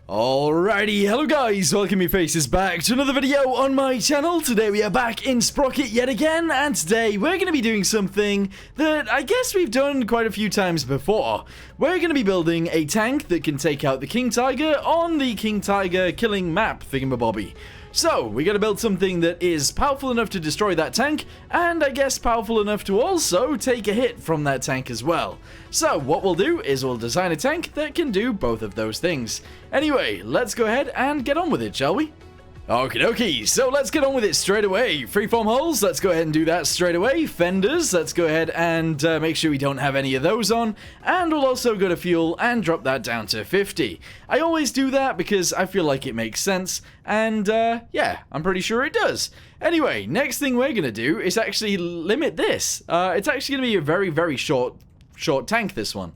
Alrighty, hello guys, welcome your faces back to another video on my channel. Today we are back in Sprocket yet again, and today we're going to be doing something that I guess we've done quite a few times before. We're going to be building a tank that can take out the King Tiger on the King Tiger killing map thingamabobby. So, we gotta build something that is powerful enough to destroy that tank, and I guess powerful enough to also take a hit from that tank as well. So, what we'll do is we'll design a tank that can do both of those things. Anyway, let's go ahead and get on with it, shall we? Okie dokie, so let's get on with it straight away. Freeform holes, let's go ahead and do that straight away. Fenders, let's go ahead and make sure we don't have any of those on. And we'll also go to fuel and drop that down to 50. I always do that because I feel like it makes sense. And yeah, I'm pretty sure it does. Anyway, next thing we're going to do is actually limit this. It's actually going to be a very, very short tank, this one.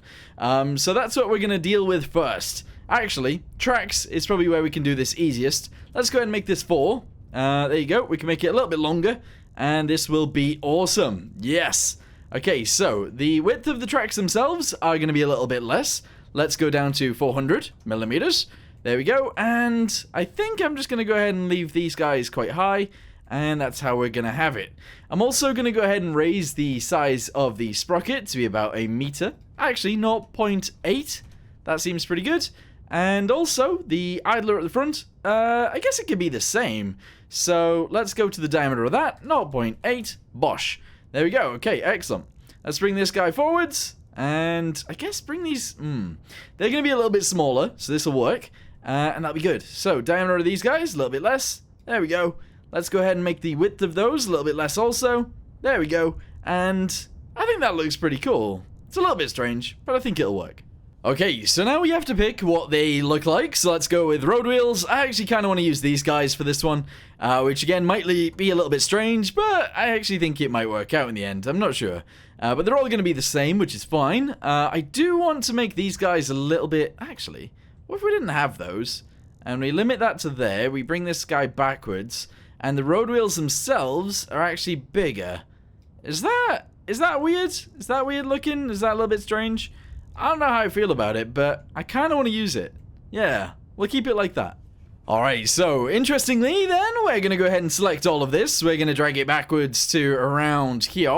So that's what we're going to deal with first. Actually, tracks is probably where we can do this easiest. Let's go ahead and make this 4. There you go. We can make it a little bit longer, and this will be awesome. Yes. Okay, so the width of the tracks themselves are going to be a little bit less. Let's go down to 400 millimeters. There we go. And I think I'm just going to go ahead and leave these guys quite high, and that's how we're going to have it. I'm also going to go ahead and raise the size of the sprocket to be about a meter. Actually, 0.8. That seems pretty good. And also, the idler at the front, I guess it could be the same. So, let's go to the diameter of that, 0.8, bosh. There we go, okay, excellent. Let's bring this guy forwards, and I guess bring these, they're going to be a little bit smaller, so this will work, and that'll be good. So, diameter of these guys, a little bit less, there we go. Let's go ahead and make the width of those a little bit less also, there we go. And I think that looks pretty cool. It's a little bit strange, but I think it'll work. Okay, so now we have to pick what they look like, so let's go with road wheels. I actually kind of want to use these guys for this one, which again might be a little bit strange, but I actually think it might work out in the end. I'm not sure. But they're all going to be the same, which is fine. I do want to make these guys a little bit... Actually, what if we didn't have those? And we limit that to there, we bring this guy backwards, and the road wheels themselves are actually bigger. Is that weird? Is that weird looking? Is that a little bit strange? I don't know how I feel about it, but I kind of want to use it. Yeah, we'll keep it like that. Alright, so interestingly then, we're going to go ahead and select all of this. We're going to drag it backwards to around here.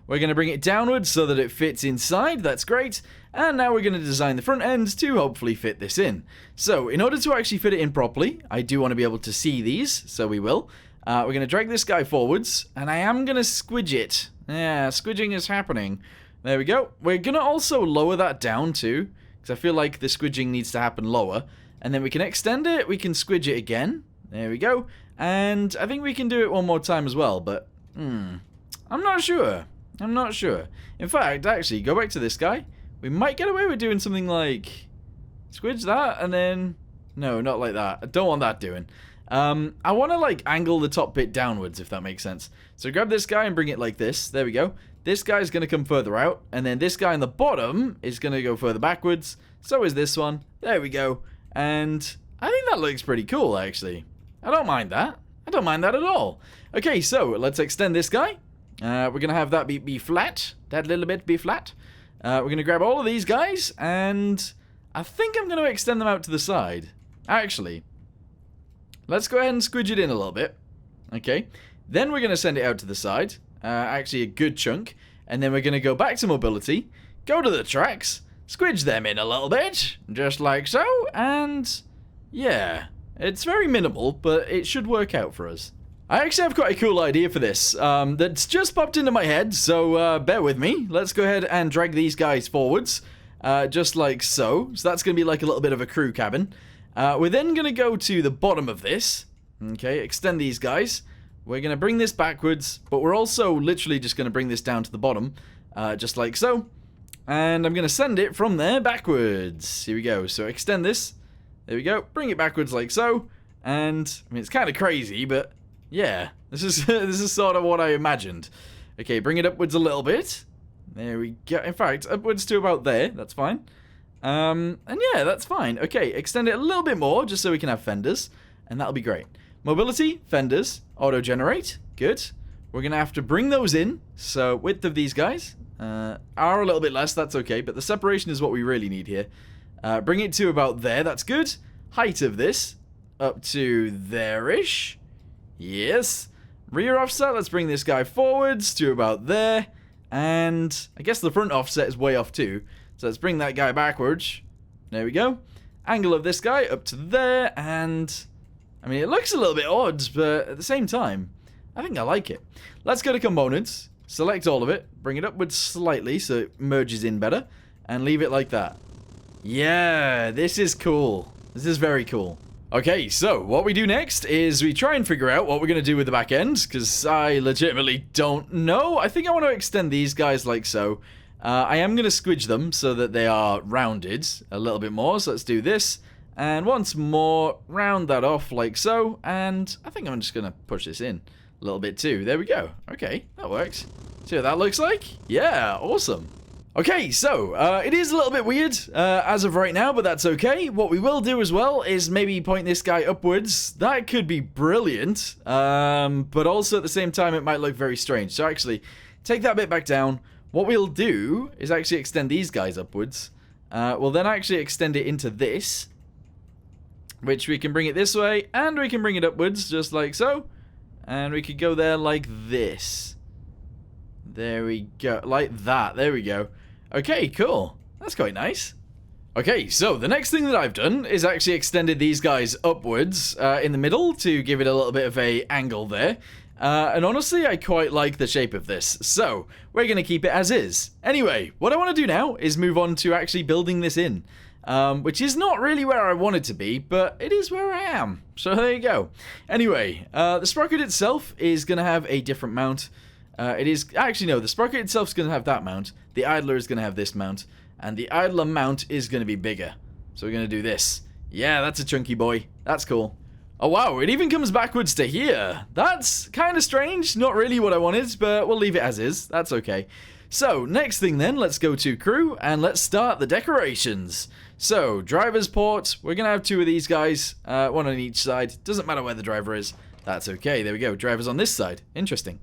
We're going to bring it downwards so that it fits inside. That's great. And now we're going to design the front end to hopefully fit this in. So, in order to actually fit it in properly, I do want to be able to see these, so we will. We're going to drag this guy forwards, and I am going to squidge it. Yeah, squidging is happening. There we go. We're going to also lower that down too, because I feel like the squidging needs to happen lower. And then we can extend it, we can squidge it again. There we go. And I think we can do it one more time as well, but I'm not sure. I'm not sure. In fact, actually, go back to this guy. We might get away with doing something like squidge that and then... No, not like that. I don't want that doing. I want to like angle the top bit downwards, if that makes sense. So grab this guy and bring it like this. There we go. This guy's going to come further out, and then this guy on the bottom is going to go further backwards. So is this one. There we go. And I think that looks pretty cool, actually. I don't mind that. I don't mind that at all. Okay, so let's extend this guy. We're going to have that be flat. That little bit be flat. We're going to grab all of these guys, and I think I'm going to extend them out to the side. Actually, let's go ahead and squidge it in a little bit. Okay. Then we're going to send it out to the side. Actually a good chunk, and then we're going to go back to mobility, go to the tracks, squidge them in a little bit, just like so, and yeah, it's very minimal, but it should work out for us. I actually have quite a cool idea for this, that's just popped into my head, so bear with me. Let's go ahead and drag these guys forwards, just like so. So that's going to be like a little bit of a crew cabin. We're then going to go to the bottom of this, okay, extend these guys. We're going to bring this backwards, but we're also literally just going to bring this down to the bottom, just like so. And I'm going to send it from there backwards. Here we go. So extend this. There we go. Bring it backwards like so. And, I mean, it's kind of crazy, but yeah, this is sort of what I imagined. Okay, bring it upwards a little bit. There we go. In fact, upwards to about there. That's fine. And yeah, that's fine. Okay, extend it a little bit more, just so we can have fenders. And that'll be great. Mobility, fenders, auto-generate, good. We're going to have to bring those in, so width of these guys are a little bit less, that's okay, but the separation is what we really need here. Bring it to about there, that's good. height of this up to there-ish. Yes. Rear offset, let's bring this guy forwards to about there. And I guess the front offset is way off too. So let's bring that guy backwards. There we go. Angle of this guy up to there. And I mean, it looks a little bit odd, but at the same time, I think I like it. Let's go to components. Select all of it. Bring it upwards slightly so it merges in better. And leave it like that. Yeah, this is cool. This is very cool. Okay, so what we do next is we try and figure out what we're going to do with the back end, because I legitimately don't know. I think I want to extend these guys like so. I am going to squidge them so that they are rounded a little bit more. So let's do this. And once more, round that off like so. And I think I'm just going to push this in a little bit too. There we go. Okay, that works. See what that looks like? Yeah, awesome. Okay, so, it is a little bit weird as of right now, but that's okay. What we will do as well is maybe point this guy upwards. That could be brilliant, but also at the same time it might look very strange. So actually, take that bit back down. What we'll do is actually extend these guys upwards. We'll then actually extend it into this, which we can bring it this way, and we can bring it upwards, just like so. And we could go there like this. There we go, like that, there we go. Okay, cool. That's quite nice. Okay, so the next thing that I've done is actually extended these guys upwards in the middle to give it a little bit of a angle there. And honestly, I quite like the shape of this. So, we're going to keep it as is. Anyway, what I want to do now is move on to actually building this in. Which is not really where I want it to be, but it is where I am. So there you go. Anyway, the sprocket itself is going to have a different mount. The sprocket itself is going to have that mount, the idler is going to have this mount, and the idler mount is going to be bigger. So we're going to do this. Yeah, that's a chunky boy. That's cool. Oh wow, it even comes backwards to here. That's kind of strange, not really what I wanted, but we'll leave it as is. That's okay. So, next thing then, let's go to crew, and let's start the decorations. So, driver's port, we're going to have two of these guys, one on each side. Doesn't matter where the driver is. That's okay, there we go. Driver's on this side. Interesting.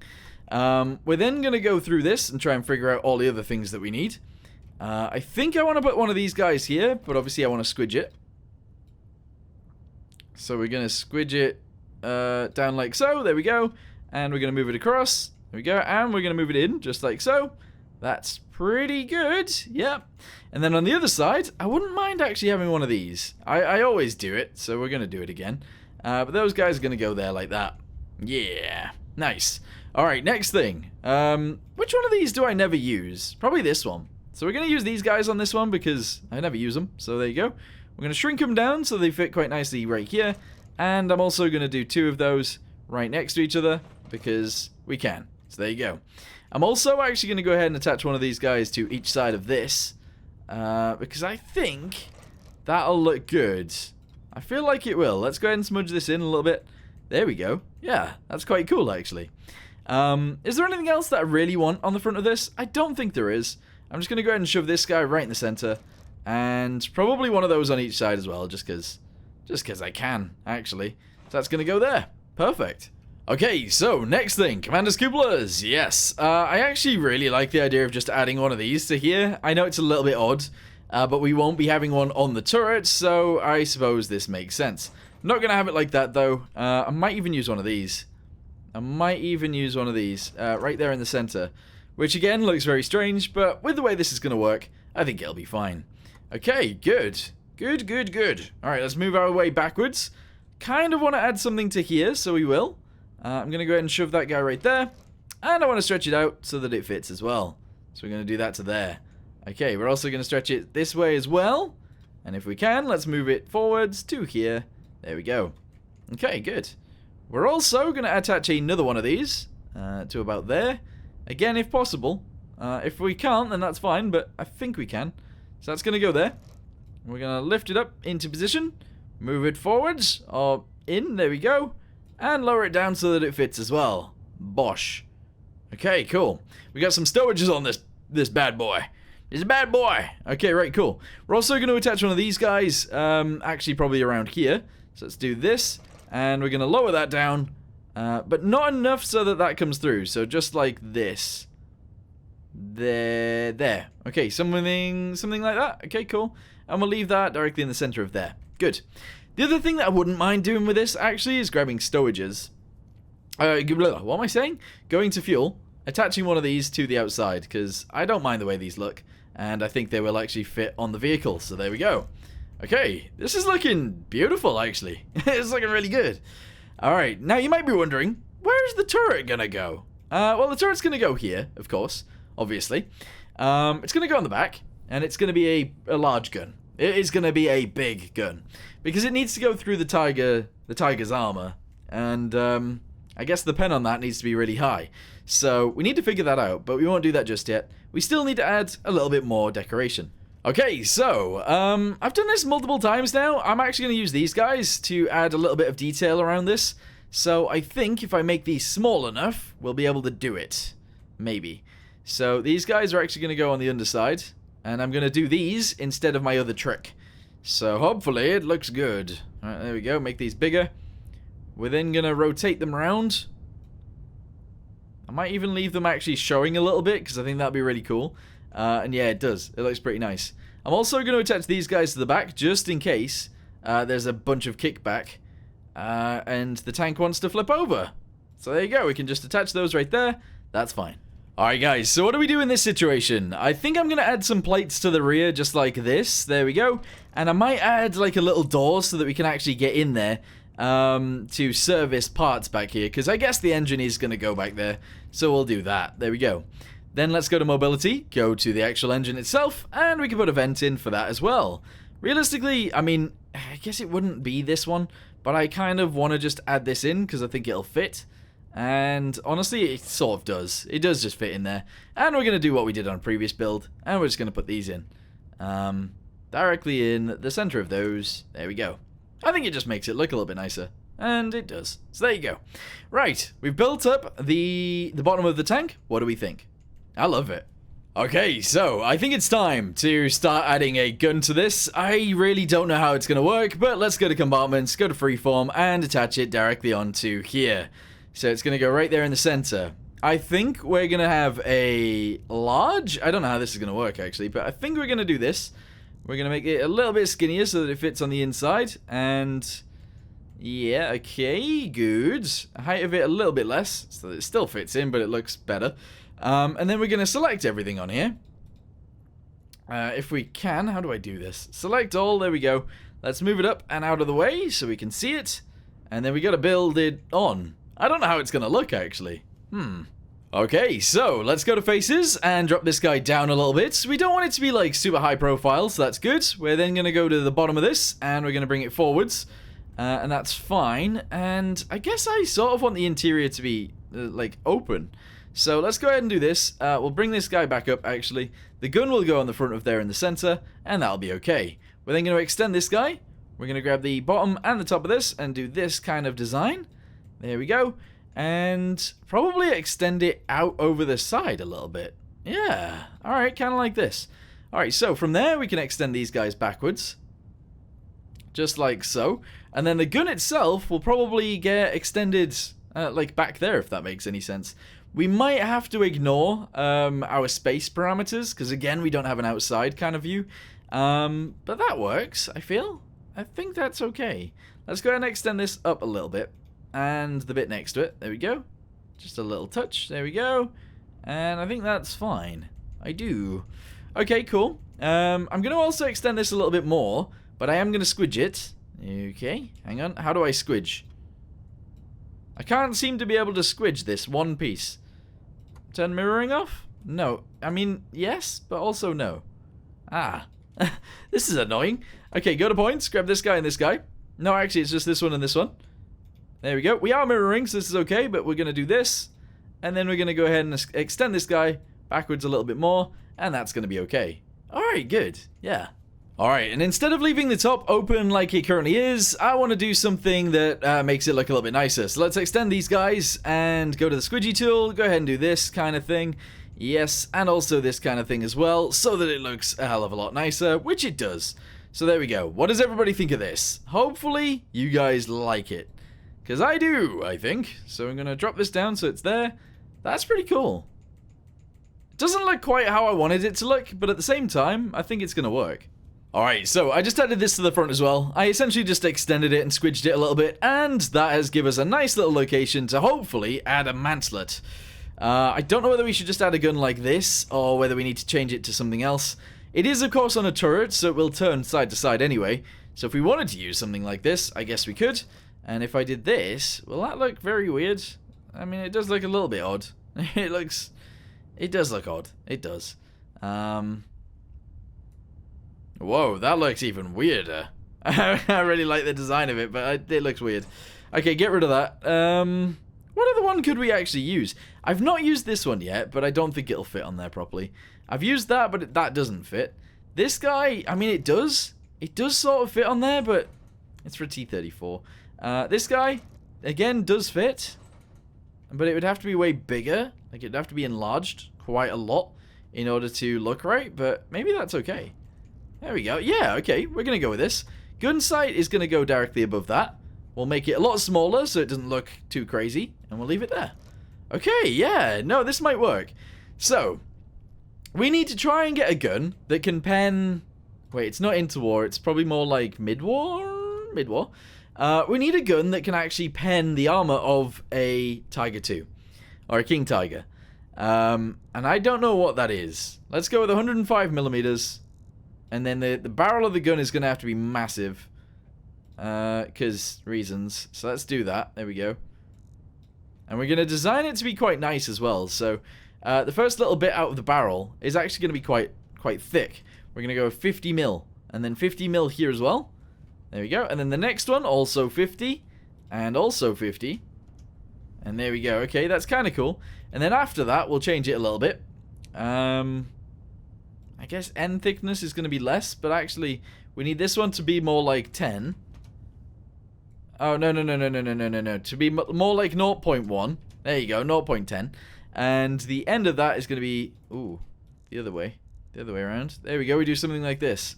We're then going to go through this and try and figure out all the other things that we need. I think I want to put one of these guys here, but obviously I want to squidge it. So we're going to squidge it down like so, there we go. And we're going to move it across, there we go. And we're going to move it in, just like so. That's pretty good, yep. And then on the other side, I wouldn't mind actually having one of these. I always do it, so we're going to do it again. But those guys are going to go there like that. Yeah, nice. Alright, next thing. Which one of these do I never use? Probably this one. So we're going to use these guys on this one because I never use them. So there you go. We're going to shrink them down so they fit quite nicely right here. And I'm also going to do two of those right next to each other because we can. So there you go. I'm also actually going to go ahead and attach one of these guys to each side of this. Because I think that'll look good. I feel like it will. Let's go ahead and smudge this in a little bit. There we go. Yeah, that's quite cool actually. Is there anything else that I really want on the front of this? I don't think there is. I'm just going to go ahead and shove this guy right in the center. And probably one of those on each side as well, just because I can, actually. So that's going to go there. Perfect. Okay, so next thing, Commander's Cupolas. Yes, I actually really like the idea of just adding one of these to here. I know it's a little bit odd, but we won't be having one on the turret, so I suppose this makes sense. I'm not going to have it like that, though. I might even use one of these. right there in the center, which again looks very strange, but with the way this is going to work, I think it'll be fine. Okay, good. Good. Alright, let's move our way backwards. Kind of want to add something to here, so we will. I'm going to go ahead and shove that guy right there. And I want to stretch it out so that it fits as well. So we're going to do that to there. Okay, we're also going to stretch it this way as well. And if we can, let's move it forwards to here. There we go. Okay, good. We're also going to attach another one of these to about there. Again, if possible. If we can't, then that's fine, but I think we can. So that's going to go there. We're going to lift it up into position. Move it forwards, or in, there we go. And lower it down so that it fits as well. Bosh. Okay, cool. We got some stowages on this bad boy. It's a bad boy. Okay, right, cool. We're also going to attach one of these guys, actually probably around here. So let's do this, and we're going to lower that down, but not enough so that that comes through. So just like this. There. Okay, something like that. Okay, cool. And we'll leave that directly in the center of there. Good. The other thing that I wouldn't mind doing with this, actually, is grabbing stowages. What am I saying? Going to fuel, attaching one of these to the outside, because I don't mind the way these look, and I think they will actually fit on the vehicle, so there we go. Okay, this is looking beautiful, actually. It's looking really good. Alright, now you might be wondering, where's the turret gonna go? Well, the turret's gonna go here, of course, obviously. It's gonna go on the back, and it's gonna be a large gun. It is gonna be a big gun, because it needs to go through the tiger's armor, and I guess the pen on that needs to be really high. So we need to figure that out, but we won't do that just yet. We still need to add a little bit more decoration. Okay, so I've done this multiple times now. I'm actually going to use these guys to add a little bit of detail around this. So I think if I make these small enough, we'll be able to do it. Maybe. So these guys are actually going to go on the underside, and I'm going to do these instead of my other trick. So hopefully it looks good. Alright, there we go. Make these bigger. We're then going to rotate them around. I might even leave them actually showing a little bit, because I think that'd be really cool. And yeah, it does. It looks pretty nice. I'm also going to attach these guys to the back, just in case there's a bunch of kickback, and the tank wants to flip over. So there you go. We can just attach those right there. That's fine. Alright guys, so what do we do in this situation? I think I'm going to add some plates to the rear, just like this. There we go. And I might add like a little door so that we can actually get in there to service parts back here, because I guess the engine is going to go back there. So we'll do that. There we go. Then let's go to mobility, go to the actual engine itself, and we can put a vent in for that as well. Realistically, I mean, I guess it wouldn't be this one, but I kind of want to just add this in because I think it'll fit. And honestly, it sort of does. It does just fit in there. And we're going to do what we did on a previous build, and we're just going to put these in. Directly in the center of those. There we go. I think it just makes it look a little bit nicer. And it does. So there you go. Right, we've built up the bottom of the tank. What do we think? I love it. Okay, so I think it's time to start adding a gun to this. I really don't know how it's going to work, but let's go to compartments, go to freeform, and attach it directly onto here. So it's going to go right there in the center. I think we're going to have a large... I don't know how this is going to work, actually, but I think we're going to do this. We're going to make it a little bit skinnier so that it fits on the inside, and... yeah, okay, good. Height of it a little bit less, so that it still fits in, but it looks better. And then we're going to select everything on here. If we can, how do I do this? Select all, there we go. Let's move it up and out of the way so we can see it. And then we got to build it on. I don't know how it's going to look, actually. Okay, so let's go to faces and drop this guy down a little bit. We don't want it to be like super high profile, so that's good. We're then going to go to the bottom of this and we're going to bring it forwards. And that's fine. And I guess I sort of want the interior to be like open. So let's go ahead and do this. We'll bring this guy back up, actually. The gun will go on the front of there in the center, and that'll be okay. We're then going to extend this guy. We're going to grab the bottom and the top of this and do this kind of design. There we go. And probably extend it out over the side a little bit. Yeah. Alright, kind of like this. Alright, so from there we can extend these guys backwards. Just like so. And then the gun itself will probably get extended like back there, if that makes any sense. We might have to ignore our space parameters, because again, we don't have an outside kind of view. But that works, I feel. I think that's okay. Let's go ahead and extend this up a little bit. And the bit next to it, there we go. Just a little touch, there we go. And I think that's fine. I do. Okay, cool. I'm going to also extend this a little bit more, but I am going to squidge it. Okay, hang on. How do I squidge? I can't seem to be able to squidge this one piece. Turn mirroring off? No. I mean, yes, but also no. Ah. This is annoying. Okay, go to points. Grab this guy and this guy. No, actually, it's just this one and this one. There we go. We are mirroring, so this is okay, but we're going to do this. And then we're going to go ahead and extend this guy backwards a little bit more. And that's going to be okay. Alright, good. Yeah. Alright, and instead of leaving the top open like it currently is, I want to do something that makes it look a little bit nicer. So let's extend these guys and go to the squidgy tool, go ahead and do this kind of thing. Yes, and also this kind of thing as well, so that it looks a hell of a lot nicer, which it does. So there we go. What does everybody think of this? Hopefully, you guys like it. Because I do, I think. So I'm going to drop this down so it's there. That's pretty cool. It doesn't look quite how I wanted it to look, but at the same time, I think it's going to work. Alright, so I just added this to the front as well. I essentially just extended it and squidged it a little bit, and that has given us a nice little location to hopefully add a mantlet. I don't know whether we should just add a gun like this, or whether we need to change it to something else. It is, of course, on a turret, so it will turn side to side anyway. So if we wanted to use something like this, I guess we could. And if I did this, will that look very weird? I mean, it does look a little bit odd. It does look odd. It does. Whoa, that looks even weirder. I really like the design of it, but it looks weird. Okay, get rid of that. What other one could we actually use? I've not used this one yet, but I don't think it'll fit on there properly. I've used that, but that doesn't fit. This guy, I mean, it does. It does sort of fit on there, but it's for a T-34. This guy, again, does fit. But it would have to be way bigger. Like, it'd have to be enlarged quite a lot in order to look right, but maybe that's okay. There we go. Yeah, okay, we're going to go with this. Gun sight is going to go directly above that. We'll make it a lot smaller so it doesn't look too crazy, and we'll leave it there. Okay, yeah, no, this might work. So, we need to try and get a gun that can pen... Wait, it's not interwar, it's probably more like mid-war? Mid-war. We need a gun that can actually pen the armor of a Tiger II, or a King Tiger. And I don't know what that is. Let's go with 105 millimeters, and then the barrel of the gun is going to have to be massive, because reasons. So let's do that. There we go. And we're going to design it to be quite nice as well. So the first little bit out of the barrel is actually going to be quite thick. We're going to go 50 mil, and then 50 mil here as well. There we go. And then the next one, also 50, and also 50. And there we go. Okay, that's kind of cool. And then after that, we'll change it a little bit. I guess end thickness is going to be less, but actually, we need this one to be more like 10. Oh, no. To be more like 0.1. There you go, 0.10. And the end of that is going to be... Ooh, the other way. The other way around. There we go, we do something like this.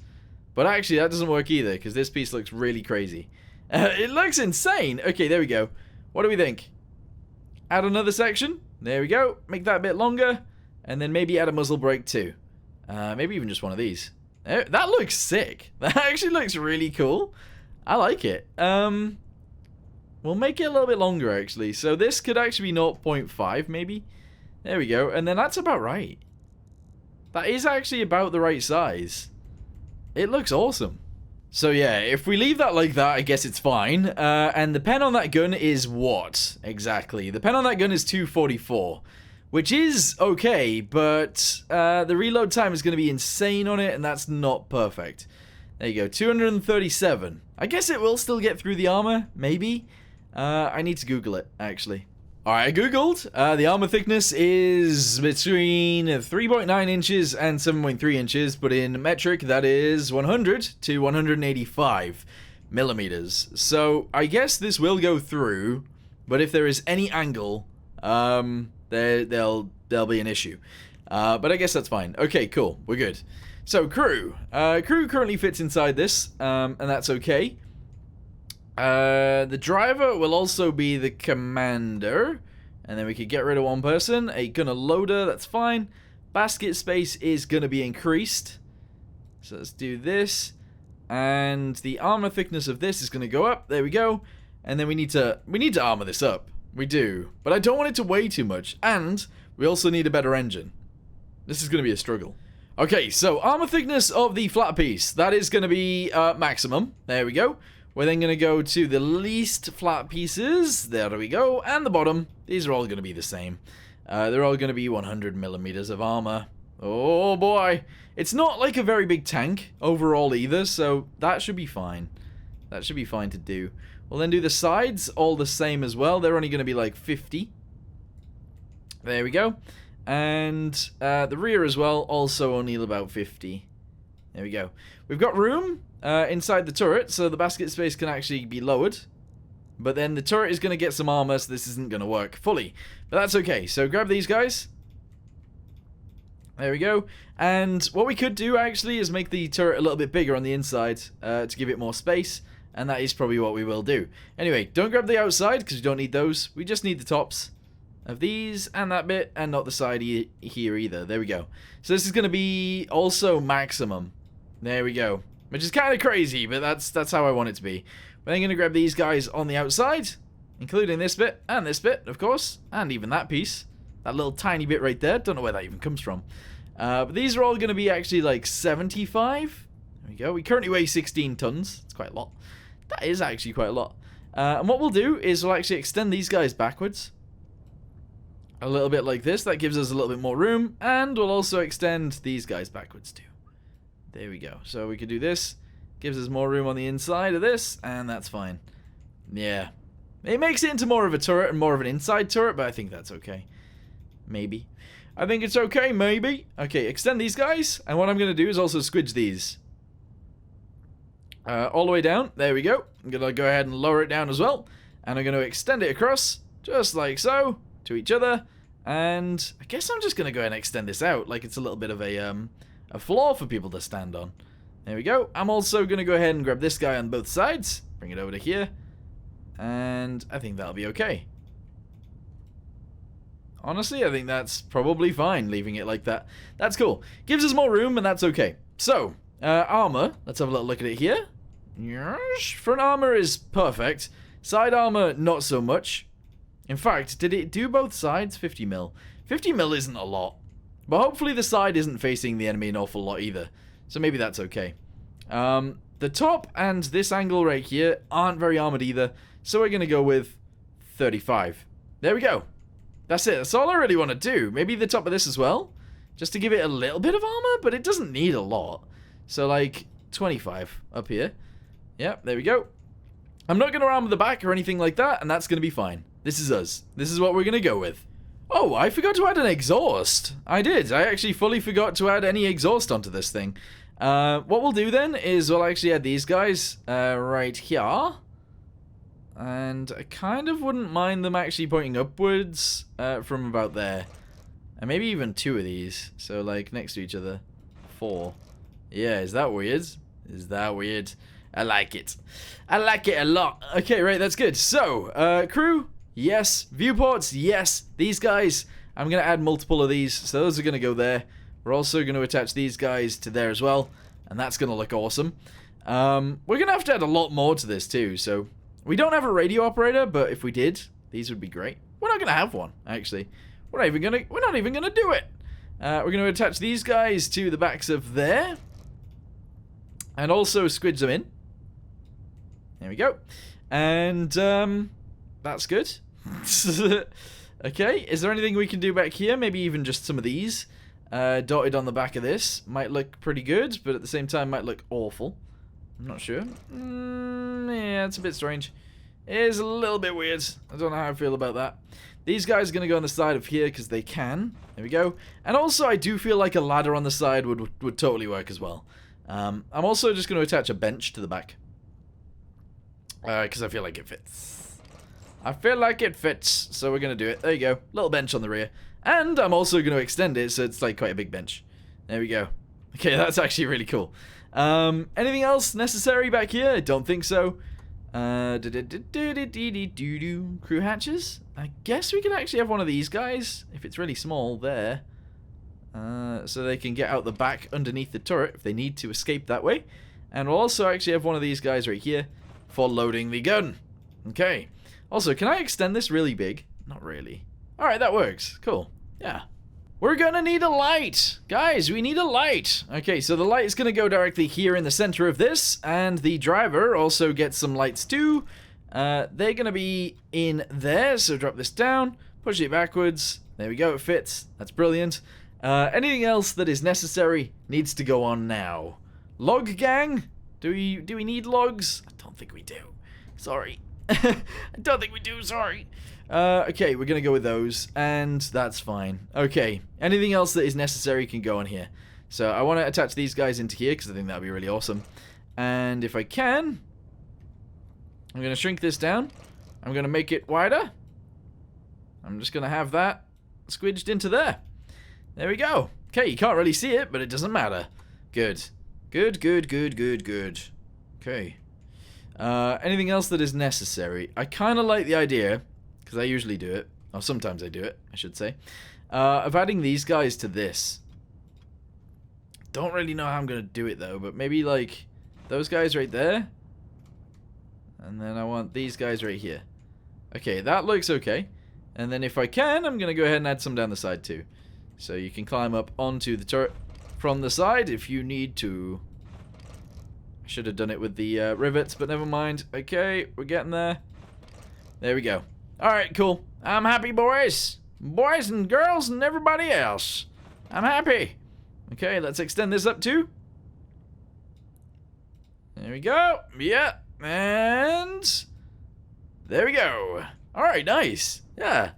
But actually, that doesn't work either, because this piece looks really crazy. It looks insane! Okay, there we go. What do we think? Add another section. There we go. Make that a bit longer. And then maybe add a muzzle brake too. Maybe even just one of these. That looks sick. That actually looks really cool. I like it. We'll make it a little bit longer, actually. So this could actually be 0.5, maybe. There we go. And then that's about right. That is actually about the right size. It looks awesome. So yeah, if we leave that like that, I guess it's fine. And the pen on that gun is what? Exactly. The pen on that gun is 244. Which is okay, but the reload time is going to be insane on it, and that's not perfect. There you go, 237. I guess it will still get through the armor, maybe. I need to Google it, actually. Alright, I googled. The armor thickness is between 3.9 inches and 7.3 inches, but in metric, that is 100 to 185 millimeters. So, I guess this will go through, but if there is any angle, there'll be an issue. But I guess that's fine. Okay, cool. We're good. So, crew. Crew currently fits inside this, and that's okay. The driver will also be the commander, and then we could get rid of one person. A gunner loader, that's fine. Basket space is going to be increased. So let's do this. And the armor thickness of this is going to go up. There we go. And then we need to armor this up. We do. But I don't want it to weigh too much. And we also need a better engine. This is going to be a struggle. Okay, so armor thickness of the flat piece. That is going to be maximum. There we go. We're then going to go to the least flat pieces. There we go. And the bottom. These are all going to be the same. They're all going to be 100 millimeters of armor. Oh boy. It's not like a very big tank overall either, so that should be fine. That should be fine to do. We'll then do the sides, all the same as well. They're only going to be like 50. There we go. And the rear as well, also only about 50. There we go. We've got room inside the turret, so the basket space can actually be lowered. But then the turret is going to get some armor, so this isn't going to work fully. But that's okay. So grab these guys. There we go. And what we could do, actually, is make the turret a little bit bigger on the inside to give it more space. And that is probably what we will do. Anyway, don't grab the outside, because you don't need those. We just need the tops of these and that bit, and not the side here either. There we go. So this is going to be also maximum. There we go. which is kind of crazy, but that's how I want it to be. We're then going to grab these guys on the outside, including this bit, of course, and even that piece. That little tiny bit right there. Don't know where that even comes from. But these are all going to be actually like 75. There we go. We currently weigh 16 tons. It's quite a lot. That is actually quite a lot. And what we'll do is we'll actually extend these guys backwards. A little bit like this. That gives us a little bit more room. And we'll also extend these guys backwards too. There we go. So we could do this. Gives us more room on the inside of this. And that's fine. Yeah. It makes it into more of a turret and more of an inside turret. But I think that's okay. Maybe. I think it's okay, maybe. Okay, extend these guys. And what I'm going to do is also squidge these. All the way down. There we go. I'm going to go ahead and lower it down as well. And I'm going to extend it across. Just like so. To each other. And I guess I'm just going to go ahead and extend this out. Like it's a little bit of a floor for people to stand on. There we go. I'm also going to go ahead and grab this guy on both sides. Bring it over to here. And I think that'll be okay. Honestly, I think that's probably fine, leaving it like that. That's cool. Gives us more room, and that's okay. So, armor. Let's have a little look at it here. Yes. Front armor is perfect. Side armor, not so much. In fact, did it do both sides? 50 mil. 50 mil isn't a lot. But hopefully the side isn't facing the enemy an awful lot either. So maybe that's okay. The top and this angle right here aren't very armored either. So we're going to go with 35. There we go. That's it. That's all I really want to do. Maybe the top of this as well. Just to give it a little bit of armor, but it doesn't need a lot. So like 25 up here. Yep, there we go. I'm not going to armor the back or anything like that, and that's going to be fine. This is us. This is what we're going to go with. Oh, I forgot to add an exhaust. I did. I actually fully forgot to add any exhaust onto this thing. What we'll do then is we'll actually add these guys right here. And I kind of wouldn't mind them actually pointing upwards from about there. And maybe even 2 of these. So, like, next to each other. 4. Yeah, is that weird? Is that weird? I like it. I like it a lot. Okay, right, that's good. So, crew, yes. Viewports, yes. These guys, I'm going to add multiple of these. So those are going to go there. We're also going to attach these guys to there as well. And that's going to look awesome. We're going to have to add a lot more to this too, so... We don't have a radio operator, but if we did, these would be great. We're not going to have one, actually. We're not even going to do it. We're going to attach these guys to the backs of there. And also squidge them in. There we go. And, that's good. Okay, is there anything we can do back here? Maybe even just some of these. Dotted on the back of this. Might look pretty good, but at the same time might look awful. I'm not sure. Yeah, it's a bit strange. It is a little bit weird. I don't know how I feel about that. These guys are going to go on the side of here because they can. There we go. And also, I do feel like a ladder on the side would totally work as well. I'm also just going to attach a bench to the back. Because I feel like it fits. I feel like it fits. So we're going to do it. There you go. Little bench on the rear. And I'm also going to extend it so it's like quite a big bench. There we go. Okay, that's actually really cool. Anything else necessary back here? I don't think so. Crew hatches? I guess we could actually have one of these guys, if it's really small, there. So they can get out the back underneath the turret if they need to escape that way. And we'll also actually have one of these guys right here for loading the gun. Okay. Also, can I extend this really big? Not really. Alright, that works. Cool. Yeah. We're gonna need a light! Guys, we need a light! Okay, so the light is gonna go directly here in the center of this, and the driver also gets some lights too. They're gonna be in there, so drop this down, push it backwards. There we go, it fits. That's brilliant. Anything else that is necessary needs to go on now. Log gang? Do we need logs? I don't think we do. Sorry. I don't think we do, sorry. Okay, we're gonna go with those, and that's fine. Okay, anything else that is necessary can go on here. So I want to attach these guys into here, because I think that would be really awesome. And if I can, I'm gonna shrink this down. I'm gonna make it wider. I'm just gonna have that squidged into there. There we go. Okay, you can't really see it, but it doesn't matter. Good. Good, good, good, good, good. Okay. Anything else that is necessary? I kind of like the idea, because I usually do it, or sometimes I do it, I should say, of adding these guys to this. Don't really know how I'm going to do it, though, but maybe, like, those guys right there. And then I want these guys right here. Okay, that looks okay. And then if I can, I'm going to go ahead and add some down the side too. So you can climb up onto the turret from the side if you need to. I should have done it with the rivets, but never mind. Okay, we're getting there. There we go. Alright, cool. I'm happy, boys. Boys and girls and everybody else. I'm happy. Okay, let's extend this up too. There we go. Yeah. And there we go. Alright, nice. Yeah.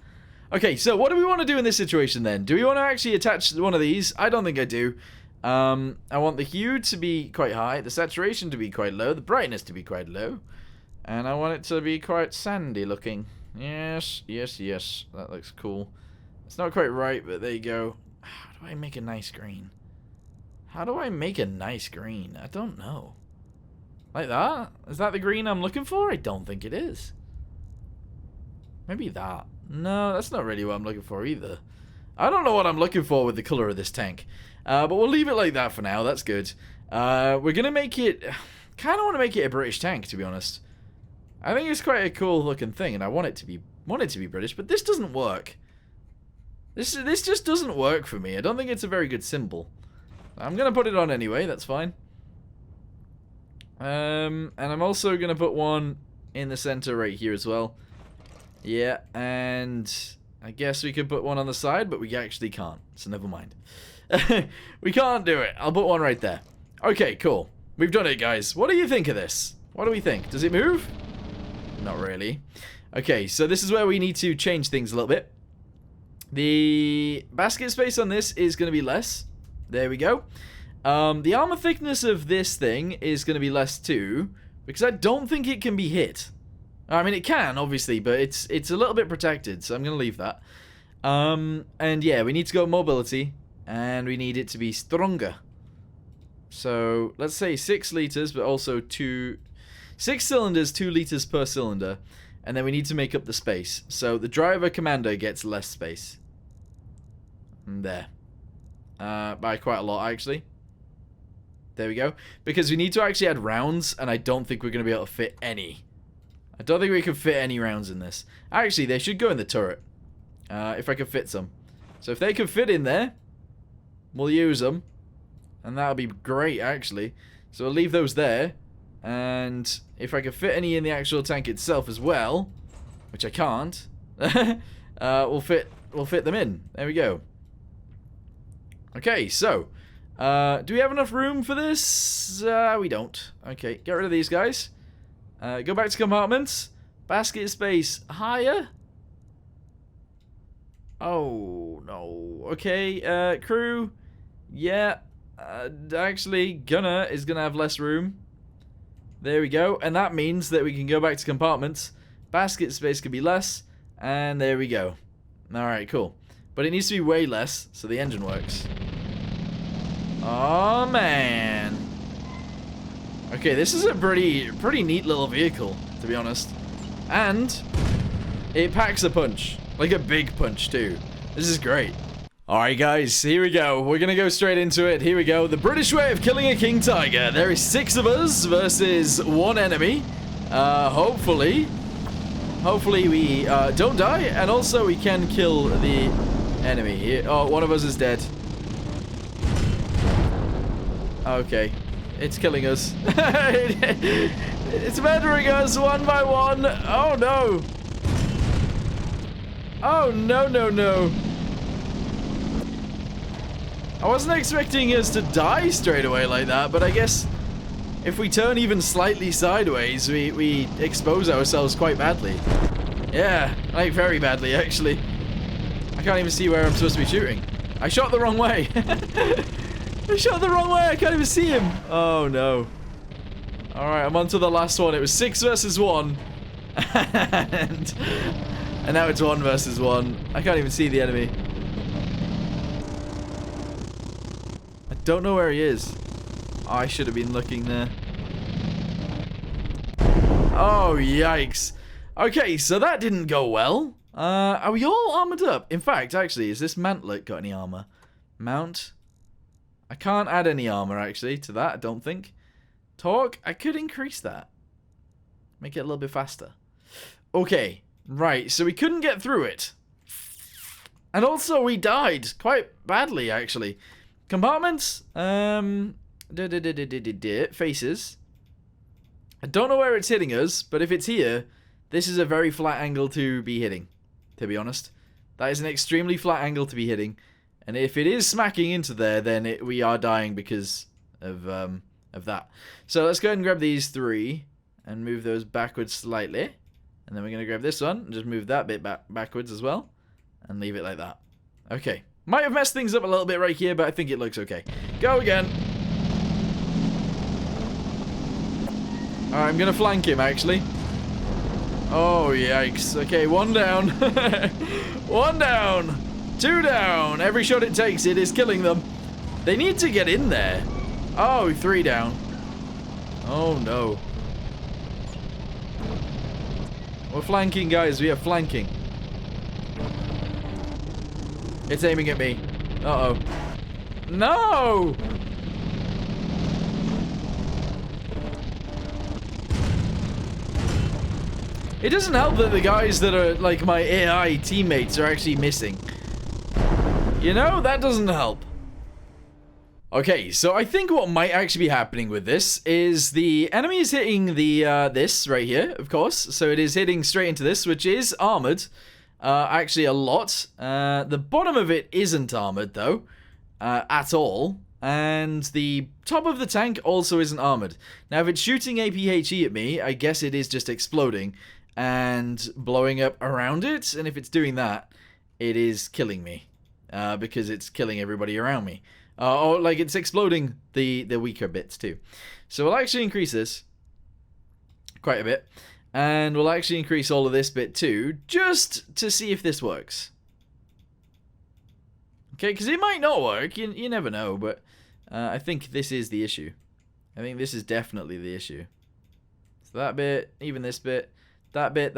Okay, so what do we want to do in this situation then? Do we want to actually attach one of these? I don't think I do. I want the hue to be quite high, the saturation to be quite low, the brightness to be quite low, and I want it to be quite sandy looking. Yes, yes, yes. That looks cool. It's not quite right, but there you go. How do I make a nice green? How do I make a nice green? I don't know. Like that? Is that the green I'm looking for? I don't think it is. Maybe that. No, that's not really what I'm looking for either. I don't know what I'm looking for with the color of this tank. But we'll leave it like that for now. That's good. We're going to make it... kind of want to make it a British tank, to be honest. I think it's quite a cool looking thing, and I want it to be British, but this doesn't work. This just doesn't work for me. I don't think it's a very good symbol. I'm going to put it on anyway. That's fine. And I'm also going to put one in the center right here as well. Yeah, and I guess we could put one on the side, but we actually can't, so never mind. We can't do it. I'll put one right there. Okay, cool. We've done it, guys. What do you think of this? What do we think? Does it move? Not really. Okay, so this is where we need to change things a little bit. The basket space on this is going to be less. There we go. The armor thickness of this thing is going to be less too, because I don't think it can be hit. I mean, it can, obviously, but it's a little bit protected, so I'm going to leave that. And yeah, we need to go mobility, and we need it to be stronger. So, let's say 6 liters, but also 6 cylinders, 2 liters per cylinder. And then we need to make up the space. So, the driver commander gets less space. And there. By quite a lot, actually. There we go. Because we need to actually add rounds, and I don't think we're going to be able to fit any. I don't think we can fit any rounds in this. Actually, they should go in the turret. If I can fit some. So if they can fit in there, we'll use them. And that'll be great, actually. So we'll leave those there. And if I can fit any in the actual tank itself as well, which I can't, we'll fit them in. There we go. Okay, so do we have enough room for this? We don't. Okay, get rid of these guys. Go back to compartments. Basket space higher. Oh, no. Okay, crew. Yeah. Actually, Gunner is going to have less room. There we go. And that means that we can go back to compartments. Basket space could be less. And there we go. Alright, cool. But it needs to be way less, so the engine works. Oh, man. Okay, this is a pretty neat little vehicle, to be honest. And it packs a punch. Like a big punch, too. This is great. Alright, guys, here we go. We're gonna go straight into it. Here we go. The British way of killing a king tiger. There is 6 of us versus 1 enemy. Hopefully we don't die, and also we can kill the enemy here. Oh, one of us is dead. Okay. It's killing us. It's murdering us one by one. Oh, no. Oh, no, no, no. I wasn't expecting us to die straight away like that, but I guess if we turn even slightly sideways, we expose ourselves quite badly. Yeah, like very badly, actually. I can't even see where I'm supposed to be shooting. I shot the wrong way. I shot the wrong way. I can't even see him. Oh, no. Alright, I'm on to the last one. It was 6 versus 1. And now it's 1 versus 1. I can't even see the enemy. I don't know where he is. Oh, I should have been looking there. Oh, yikes. Okay, so that didn't go well. Are we all armored up? In fact, actually, is this mantlet got any armor? Mount. I can't add any armor, actually, to that, I don't think. Torque, I could increase that. Make it a little bit faster. Okay, right, so we couldn't get through it. And also we died quite badly, actually. Compartments, faces. I don't know where it's hitting us, but if it's here, this is a very flat angle to be hitting, to be honest. That is an extremely flat angle to be hitting. And if it is smacking into there, then we are dying because of that. So let's go ahead and grab these 3 and move those backwards slightly. And then we're going to grab this one and just move that bit backwards as well. And leave it like that. Okay. Might have messed things up a little bit right here, but I think it looks okay. Go again. Alright, I'm going to flank him, actually. Oh, yikes. Okay, 1 down. 1 down. 2 down. Every shot it takes, it is killing them. They need to get in there. Oh, 3 down. Oh, no. We're flanking, guys. We are flanking. It's aiming at me. Uh-oh. No! It doesn't help that the guys that are, like, my AI teammates are actually missing. You know, that doesn't help. Okay, so I think what might actually be happening with this is the enemy is hitting the, this right here, of course. So it is hitting straight into this, which is armored. Actually a lot. The bottom of it isn't armored, though, at all. And the top of the tank also isn't armored. Now, if it's shooting APHE at me, I guess it is just exploding and blowing up around it. And if it's doing that, it is killing me. Because it's killing everybody around me. Or, like, it's exploding the weaker bits, too. So we'll actually increase this quite a bit. And we'll actually increase all of this bit, too, just to see if this works. Okay, because it might not work. You never know, but I think this is the issue. I think this is definitely the issue. So that bit, even this bit, that bit,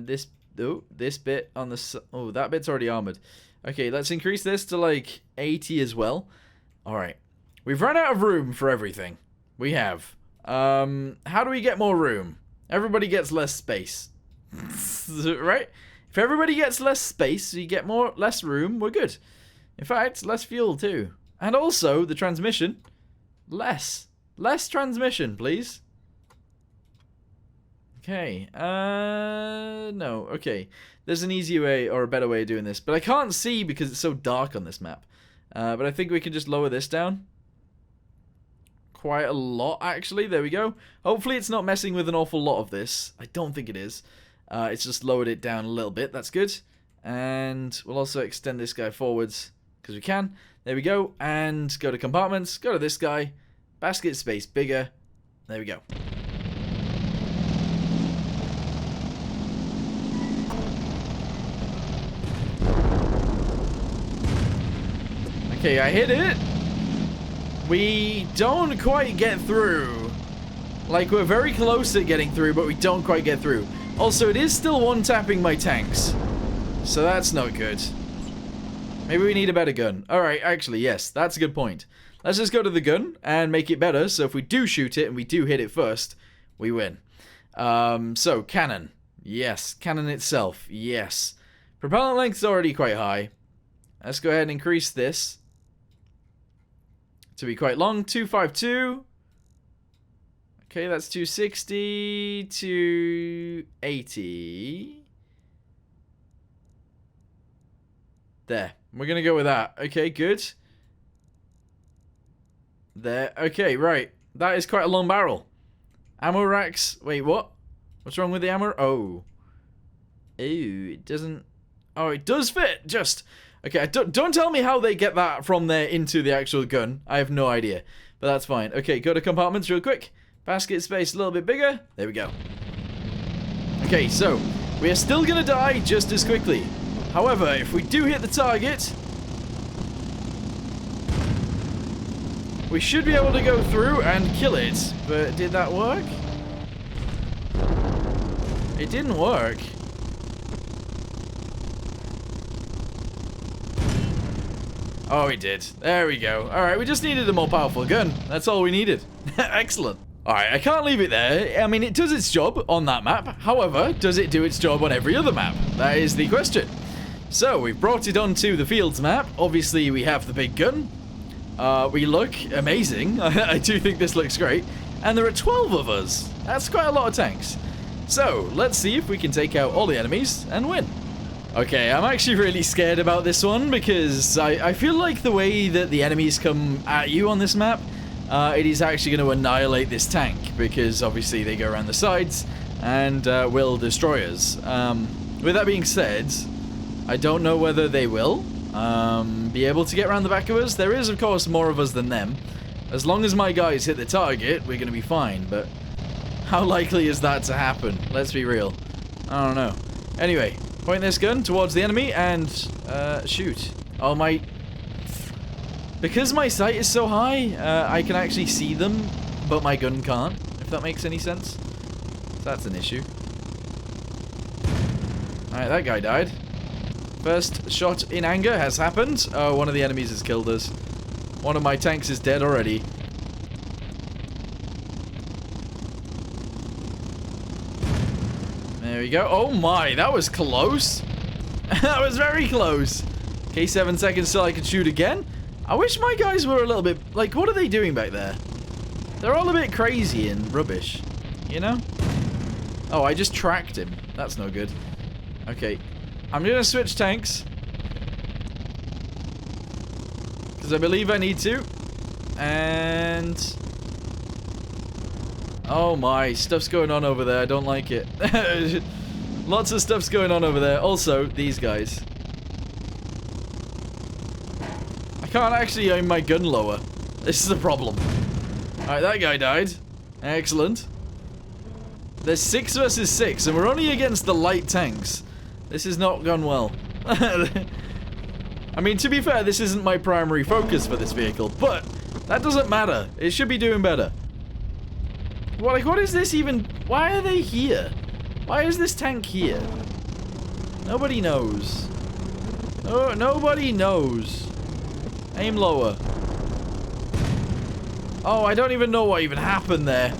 this bit on the... Oh, that bit's already armored. Okay, let's increase this to, like, 80 as well. Alright. We've run out of room for everything. We have. How do we get more room? Everybody gets less space. Right? If everybody gets less space, you get less room, we're good. In fact, less fuel, too. And also, the transmission. Less transmission, please. Okay. No. Okay. There's an easier way or a better way of doing this. But I can't see because it's so dark on this map. But I think we can just lower this down. Quite a lot, actually. There we go. Hopefully it's not messing with an awful lot of this. I don't think it is. It's just lowered it down a little bit. That's good. And we'll also extend this guy forwards because we can. There we go. And go to compartments. Go to this guy. Basket space bigger. There we go. Okay, I hit it. We don't quite get through. Like, we're very close to getting through, but we don't quite get through. Also, it is still one-tapping my tanks. So that's not good. Maybe we need a better gun. Alright, actually, yes, that's a good point. Let's just go to the gun and make it better, so if we do shoot it and we do hit it first, we win. So, cannon. Yes. Cannon itself. Yes. Propellant length's already quite high. Let's go ahead and increase this to be quite long. 252. Okay, that's 260 to 80. There. We're going to go with that. Okay, good. There. Okay, right. That is quite a long barrel. Ammo racks. Wait, what? What's wrong with the ammo? Oh. Ew, it doesn't... Oh, it does fit. Just... Okay, don't tell me how they get that from there into the actual gun. I have no idea. But that's fine. Okay, go to compartments real quick. Basket space a little bit bigger. There we go. Okay, so we are still going to die just as quickly. However, if we do hit the target, we should be able to go through and kill it. But did that work? It didn't work. Oh, it did. There we go. Alright, we just needed a more powerful gun. That's all we needed. Excellent. Alright, I can't leave it there. I mean, it does its job on that map. However, does it do its job on every other map? That is the question. So, we've brought it onto the fields map. Obviously, we have the big gun. We look amazing. I do think this looks great. And there are 12 of us. That's quite a lot of tanks. So, let's see if we can take out all the enemies and win. Okay, I'm actually really scared about this one because I feel like the way that the enemies come at you on this map, it is actually going to annihilate this tank because obviously they go around the sides and will destroy us. With that being said, I don't know whether they will be able to get around the back of us. There is, of course, more of us than them. As long as my guys hit the target, we're going to be fine, but how likely is that to happen? Let's be real. I don't know. Anyway, point this gun towards the enemy and shoot. Oh, my... Because my sight is so high, I can actually see them, but my gun can't, if that makes any sense. That's an issue. Alright, that guy died. First shot in anger has happened. Oh, one of the enemies has killed us. One of my tanks is dead already. There we go. Oh my, that was close. That was very close. Okay, 7 seconds till I can shoot again. I wish my guys were a little bit... Like, what are they doing back there? They're all a bit crazy and rubbish. You know? Oh, I just tracked him. That's no good. Okay. I'm gonna switch tanks. Because I believe I need to. And... Oh my, stuff's going on over there. I don't like it. Lots of stuff's going on over there. Also, these guys. I can't actually aim my gun lower. This is a problem. Alright, that guy died. Excellent. There's 6 versus 6, and we're only against the light tanks. This has not gone well. I mean, to be fair, this isn't my primary focus for this vehicle, but that doesn't matter. It should be doing better. What is this even? Why are they here? Why is this tank here? Nobody knows. Oh, nobody knows. Aim lower. Oh, I don't even know what even happened there.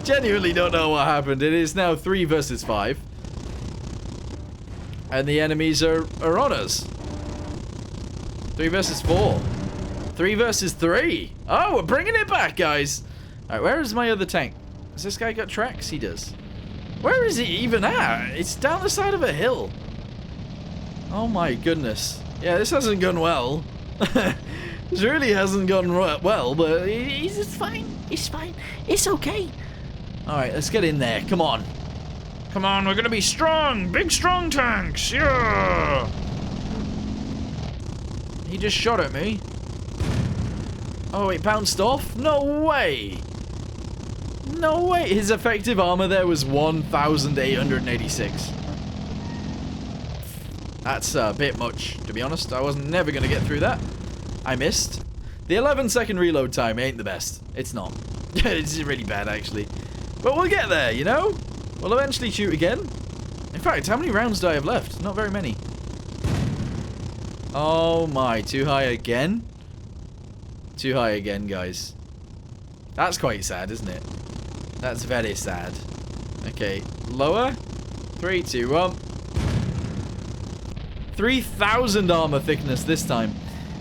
Genuinely don't know what happened. It is now 3 versus 5. And the enemies are on us. 3 versus 4. 3 versus 3. Oh, we're bringing it back, guys. Alright, where is my other tank? Has this guy got tracks? He does. Where is he even at? It's down the side of a hill. Oh my goodness. Yeah, this hasn't gone well. This really hasn't gone well, but it's fine. It's fine. It's okay. Alright, let's get in there. Come on. Come on, we're gonna be strong. Big, strong tanks. Yeah. He just shot at me. Oh, it bounced off? No way. No way. His effective armor there was 1,886. That's a bit much, to be honest. I was never going to get through that. I missed. The 11-second reload time ain't the best. It's not. It's really bad, actually. But we'll get there, you know? We'll eventually shoot again. In fact, how many rounds do I have left? Not very many. Oh my, too high again? Too high again, guys. That's quite sad, isn't it? That's very sad. Okay, lower. 3, 2, 1. 3,000 armor thickness this time.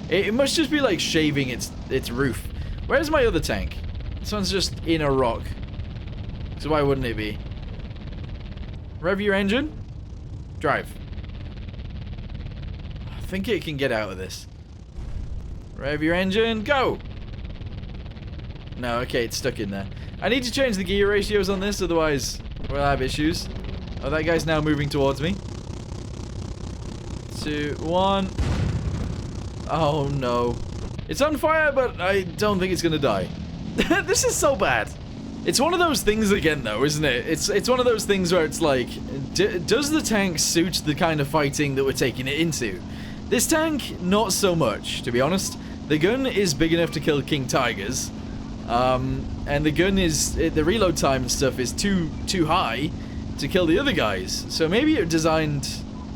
It must just be like shaving its roof. Where's my other tank? This one's just in a rock. So why wouldn't it be? Rev your engine. Drive. I think it can get out of this. Rev your engine. Go! No, okay, it's stuck in there. I need to change the gear ratios on this, otherwise we'll have issues. Oh, that guy's now moving towards me. 2, 1. Oh no. It's on fire, but I don't think it's gonna die. This is so bad. It's one of those things again, though, isn't it? It's one of those things where it's like, does the tank suit the kind of fighting that we're taking it into? This tank, not so much, to be honest. The gun is big enough to kill King Tigers, and the gun is, the reload time and stuff is too high to kill the other guys. So maybe it designed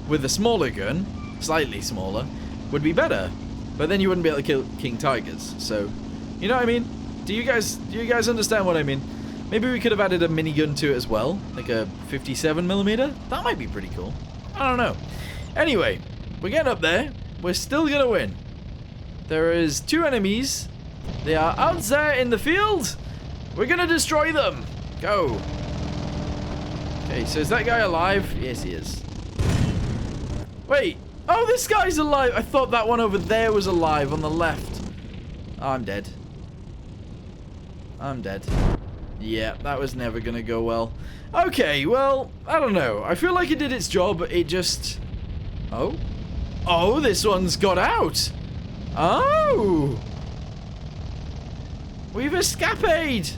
with a smaller gun, slightly smaller, would be better. But then you wouldn't be able to kill King Tigers. So, you know what I mean? Do you guys understand what I mean? Maybe we could have added a minigun to it as well, like a 57mm. That might be pretty cool. I don't know. Anyway, we're getting up there. We're still gonna win. There is 2 enemies. They are out there in the field. We're gonna destroy them. Go. Okay, so is that guy alive? Yes, he is. Wait. Oh, this guy's alive. I thought that one over there was alive on the left. Oh, I'm dead. I'm dead. Yeah, that was never gonna go well. Okay, well, I don't know. I feel like it did its job. It just... Oh? Oh, this one's got out. Oh! We've escaped.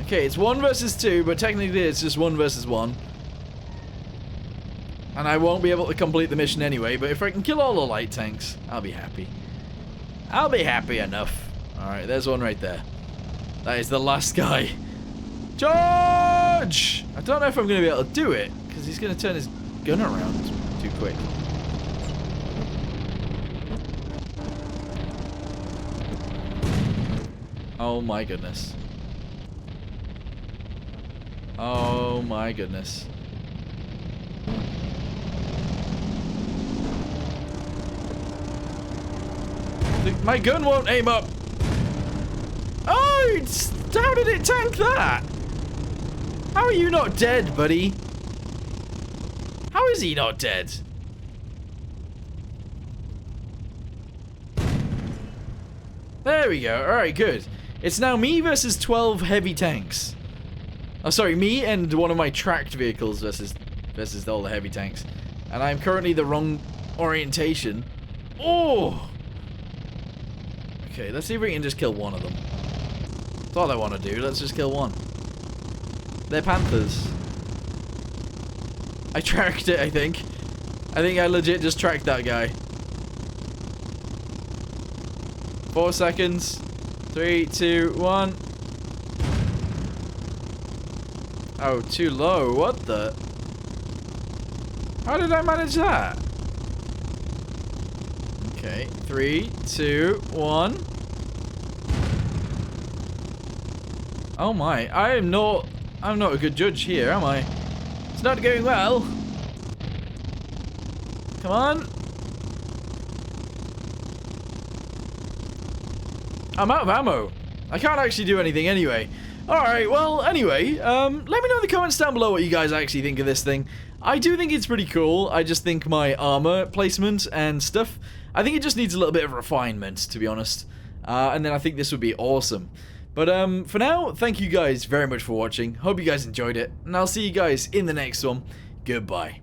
Okay, it's 1 versus 2, but technically it's just 1 versus 1. And I won't be able to complete the mission anyway, but if I can kill all the light tanks, I'll be happy. I'll be happy enough. Alright, there's one right there. That is the last guy. Charge! I don't know if I'm going to be able to do it, because he's going to turn his gun around too quick. Oh my goodness. Oh my goodness. My gun won't aim up. Oh, how did it tank that? How are you not dead, buddy? How is he not dead? There we go. Alright, good. It's now me versus 12 heavy tanks. Oh, sorry, me and one of my tracked vehicles versus all the heavy tanks. And I'm currently the wrong orientation. Oh! Okay, let's see if we can just kill one of them. That's all I want to do. Let's just kill one. They're panthers. I tracked it, I think. I think I legit just tracked that guy. 4 seconds. 3, 2, 1. Oh, too low. What the? How did I manage that? Okay. 3, 2, 1. Oh my. I'm not a good judge here, am I? It's not going well. Come on. I'm out of ammo. I can't actually do anything anyway. Alright, well, anyway, let me know in the comments down below what you guys actually think of this thing. I do think it's pretty cool. I just think my armor placement and stuff, I think it just needs a little bit of refinement, to be honest. And then I think this would be awesome. But for now, thank you guys very much for watching. Hope you guys enjoyed it. And I'll see you guys in the next one. Goodbye.